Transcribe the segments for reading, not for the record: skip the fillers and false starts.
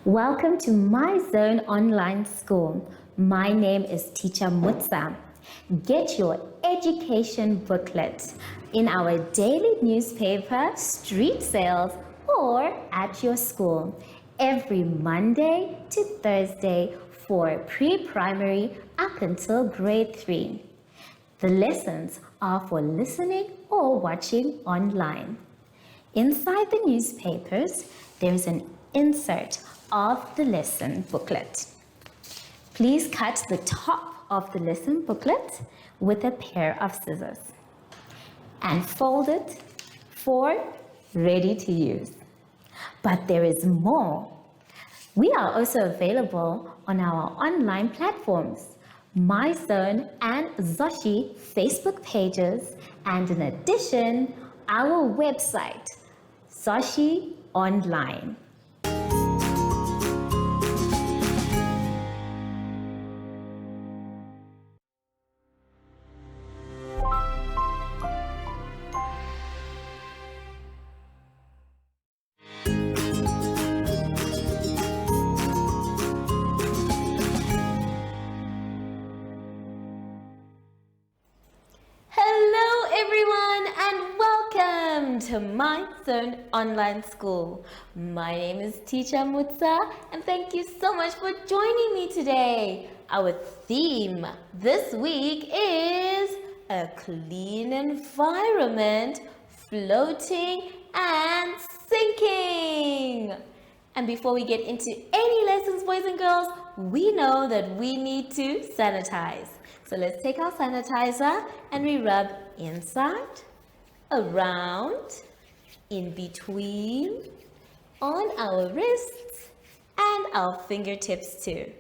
Welcome to My Zone Online School. My name is Teacher Mutsa. Get your education booklet in our daily newspaper, street sales, or at your school every Monday to Thursday for pre-primary up until grade 3. The lessons are for listening or watching online. Inside the newspapers, there is an insert of the lesson booklet. Please cut the top of the lesson booklet with a pair of scissors and fold it for ready to use. But there is more. We are also available on our online platforms, MyZone and Zoshi Facebook pages, and in addition, our website, Zoshi Online. Hello everyone and welcome to My Zone Online School. My name is Teacher Mutsa and thank you so much for joining me today. Our theme this week is a clean environment, floating and sinking. And before we get into any lessons, boys and girls, we know that we need to sanitize. So let's take our sanitizer and we rub inside, around, in between, on our wrists and our fingertips too.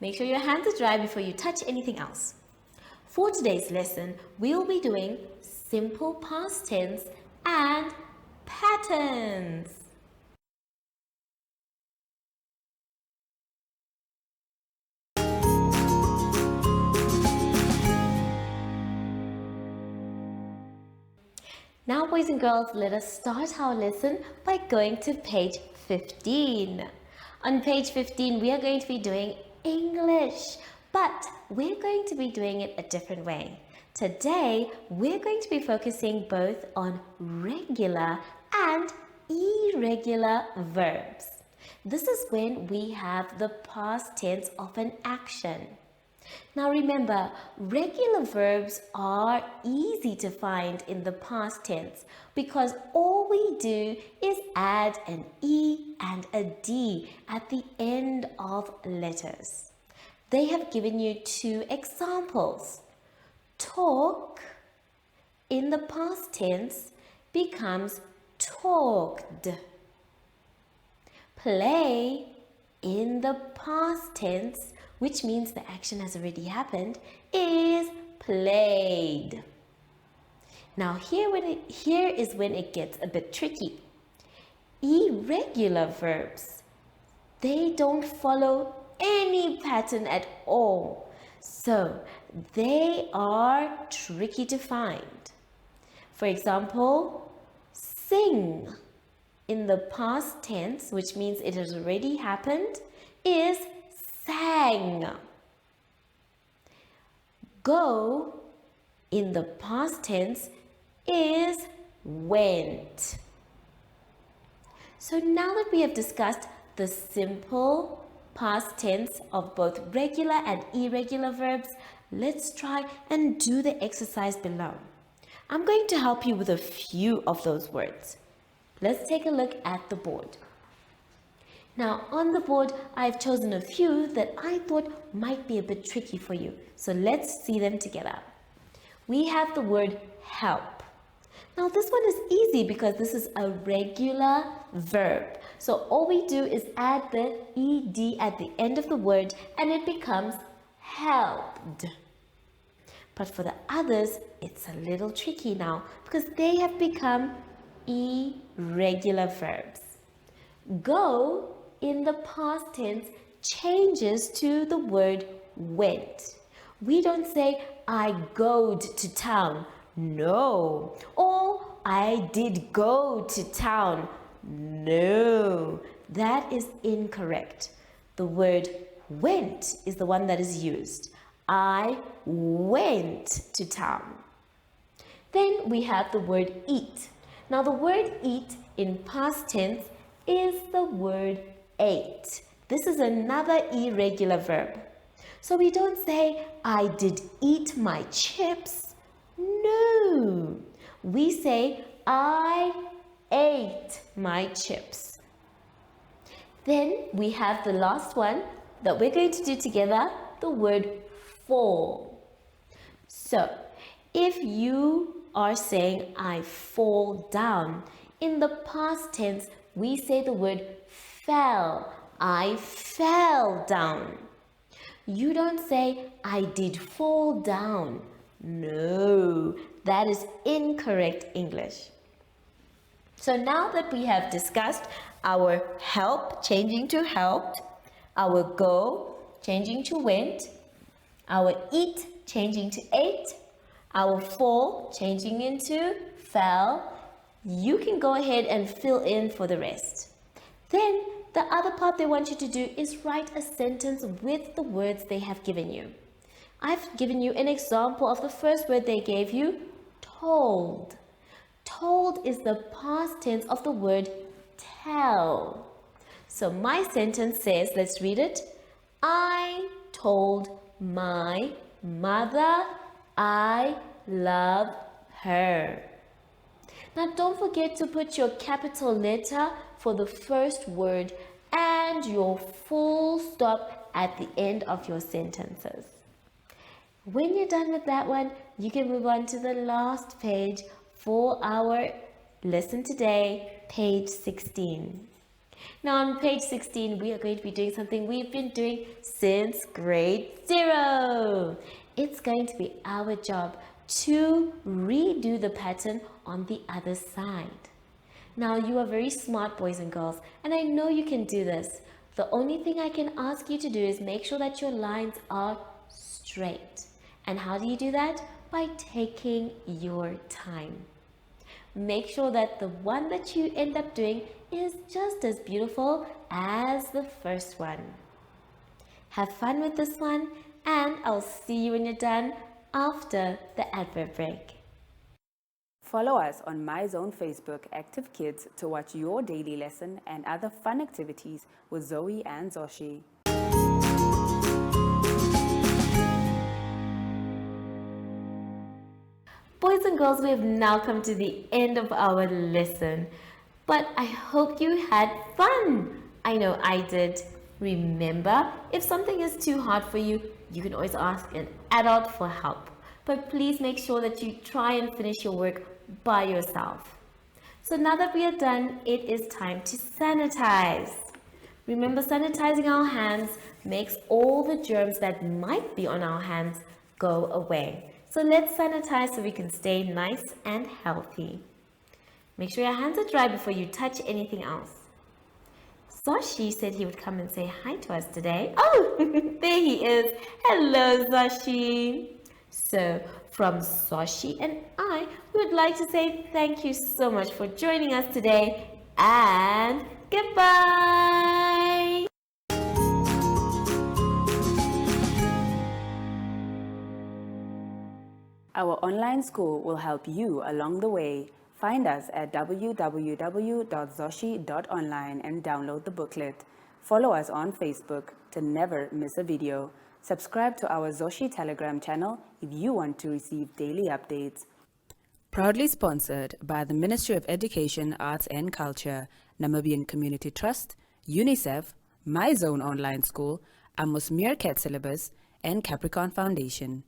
Make sure your hands are dry before you touch anything else. For today's lesson, we'll be doing simple past tense and patterns. Now, boys and girls, let us start our lesson by going to page 15. On page 15, we are going to be doing English, but we're going to be doing it a different way. Today, we're going to be focusing both on regular and irregular verbs. This is when we have the past tense of an action. Now remember, regular verbs are easy to find in the past tense because all we do is add an E and a D at the end of letters. They have given you two examples. Talk in the past tense becomes talked. Play in the past tense, which means the action has already happened, is played. Now here is when it gets a bit tricky. Irregular verbs, they don't follow any pattern at all. So they are tricky to find. For example, sing in the past tense, which means it has already happened, is sang. Go in the past tense is went. So now that we have discussed the simple past tense of both regular and irregular verbs, let's try and do the exercise below. I'm going to help you with a few of those words. Let's take a look at the board. Now on the board, I've chosen a few that I thought might be a bit tricky for you. So let's see them together. We have the word help. Now this one is easy because this is a regular verb. So all we do is add the ed at the end of the word and it becomes helped. But for the others, it's a little tricky now because they have become irregular verbs. Go in the past tense changes to the word went. We don't say I goed to town. No. Or I did go to town. No. that is incorrect. The word went is the one that is used. I went to town. Then we have the word eat. Now the word eat in past tense is the word ate. This is another irregular verb. So we don't say, I did eat my chips. No. We say, I ate my chips. Then we have the last one that we're going to do together, the word fall. So, if you are saying, I fall down, in the past tense, we say the word fell. I fell down. You don't say, I did fall down. No, that is incorrect English. So now that we have discussed our help changing to helped, our go changing to went, our eat changing to ate, our fall changing into fell, you can go ahead and fill in for the rest. Then the other part they want you to do is write a sentence with the words they have given you. I've given you an example of the first word they gave you, told. Told is the past tense of the word tell. So my sentence says, let's read it. I told my mother I love her. Now don't forget to put your capital letter for the first word and your full stop at the end of your sentences. When you're done with that one, you can move on to the last page for our lesson today, page 16. Now on page 16, we are going to be doing something we've been doing since grade 0. It's going to be our job to redo the pattern on the other side. Now you are very smart boys and girls, and I know you can do this. The only thing I can ask you to do is make sure that your lines are straight. And how do you do that? By taking your time. Make sure that the one that you end up doing is just as beautiful as the first one. Have fun with this one, and I'll see you when you're done after the advert break. Follow us on MyZone Facebook Active Kids to watch your daily lesson and other fun activities with Zoe and Zoshi. Boys and girls, we have now come to the end of our lesson, but I hope you had fun. I know I did. Remember, if something is too hard for you, you can always ask an adult for help. But please make sure that you try and finish your work by yourself. So now that we are done, it is time to sanitize. Remember, sanitizing our hands makes all the germs that might be on our hands go away. So let's sanitize so we can stay nice and healthy. Make sure your hands are dry before you touch anything else. Zoshi said he would come and say hi to us today. Oh, there he is. Hello, Zoshi. So, from Zoshi and I would like to say thank you so much for joining us today and goodbye. Our online school will help you along the way. Find us at www.zoshi.online and download the booklet. Follow us on Facebook to never miss a video. Subscribe to our Zoshi Telegram channel if you want to receive daily updates. Proudly sponsored by the Ministry of Education, Arts and Culture, Namibian Community Trust, UNICEF, MyZone Online School, Amos Meerkat Syllabus, and Capricorn Foundation.